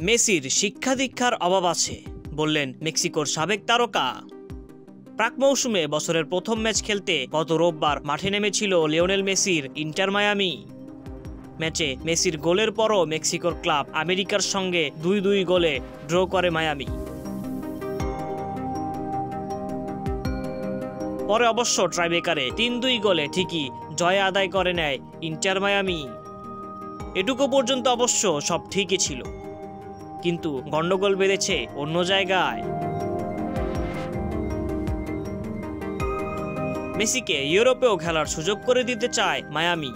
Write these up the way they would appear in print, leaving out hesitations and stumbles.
মেসির শিক্ষা দীক্ষার অভাব আছে বললেন মেক্সিকোর সাবেক তারকা। প্রাক মৌসুমে বছরের প্রথম ম্যাচ খেলতে গত রোববার মাঠে নেমেছিল লিওনেল মেসির ইন্টার মায়ামি। ম্যাচে মেসির গোলের পরও মেক্সিকোর ক্লাব আমেরিকার সঙ্গে 2-2 গোলে ড্র করে মায়ামি। পরে অবশ্য ট্রাইব্রেকারে 3-2 গোলে ঠিকই জয় আদায় করে নেয় ইন্টার মায়ামি। এটুকু পর্যন্ত অবশ্য সব ঠিকই ছিল, কিন্তু গন্ডগোল বেঁধেছে অন্য জায়গায়। মেসিকে ইউরোপেও খেলার সুযোগ করে দিতে চায় মায়ামি।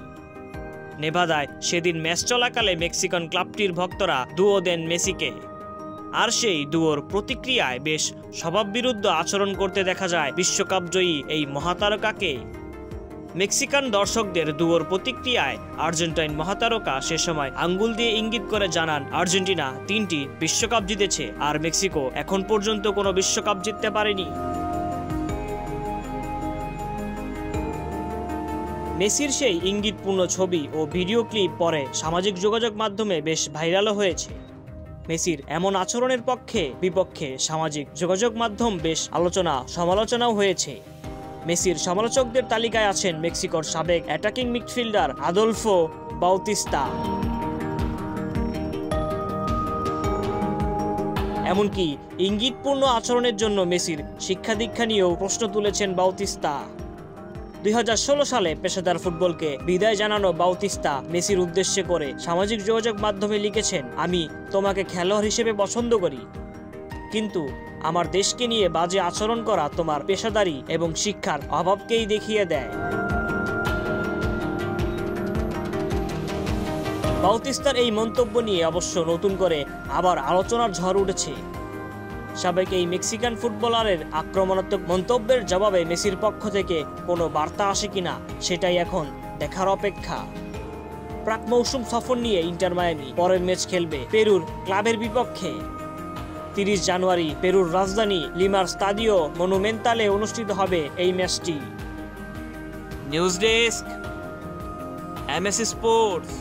নেভাদায় সেদিন ম্যাচ চলাকালে মেক্সিকান ক্লাবটির ভক্তরা দুয়ো দেন মেসিকে, আর সেই দুয়োর প্রতিক্রিয়ায় বেশ স্বভাববিরুদ্ধ আচরণ করতে দেখা যায় বিশ্বকাপ জয়ী এই মহাতারকাকে। মেক্সিকান দর্শকদের দুয়োর প্রতিক্রিয়ায় আর্জেন্টাইন মহাতারকা সে সময় আঙ্গুল দিয়ে ইঙ্গিত করে জানান আর্জেন্টিনা 3টি বিশ্বকাপ জিতেছে আর মেক্সিকো এখন পর্যন্ত কোনো বিশ্বকাপ জিততে পারেনি। মেসির সেই ইঙ্গিতপূর্ণ ছবি ও ভিডিও ক্লিপ পরে সামাজিক যোগাযোগ মাধ্যমে বেশ ভাইরালও হয়েছে। মেসির এমন আচরণের পক্ষে বিপক্ষে সামাজিক যোগাযোগ মাধ্যম বেশ আলোচনা সমালোচনাও হয়েছে। মেসির সমালোচকদের তালিকায় আছেন মেক্সিকোর সাবেক অ্যাটাকিং মিডফিল্ডার আদলফো বাউতিস্তা। এমনকি ইঙ্গিতপূর্ণ আচরণের জন্য মেসির শিক্ষা দীক্ষা নিয়েও প্রশ্ন তুলেছেন বাউতিস্তা। 2016 সালে পেশাদার ফুটবলকে বিদায় জানানো বাউতিস্তা মেসির উদ্দেশ্যে করে সামাজিক যোগাযোগ মাধ্যমে লিখেছেন, আমি তোমাকে খেলোয়াড় হিসেবে পছন্দ করি, কিন্তু আমার দেশকে নিয়ে বাজে আচরণ করা তোমার পেশাদারি এবং শিক্ষার অভাবকেই দেখিয়ে দেয়। বাউতিস্তার এই মন্তব্য নিয়ে অবশ্য নতুন করে আবার আলোচনার ঝড় উঠেছে। সাবেক এই মেক্সিকান ফুটবলারের আক্রমণাত্মক মন্তব্যের জবাবে মেসির পক্ষ থেকে কোনো বার্তা আসে কিনা সেটাই এখন দেখার অপেক্ষা। প্রাক মৌসুম সফর নিয়ে ইন্টার মায়ামি পরের ম্যাচ খেলবে পেরুর ক্লাবের বিপক্ষে। 30 জানুয়ারি পেরুর রাজধানী লিমার স্তাদিও মনুমেন্তালে অনুষ্ঠিত হবে এই ম্যাচটি। News desk, MAC sports.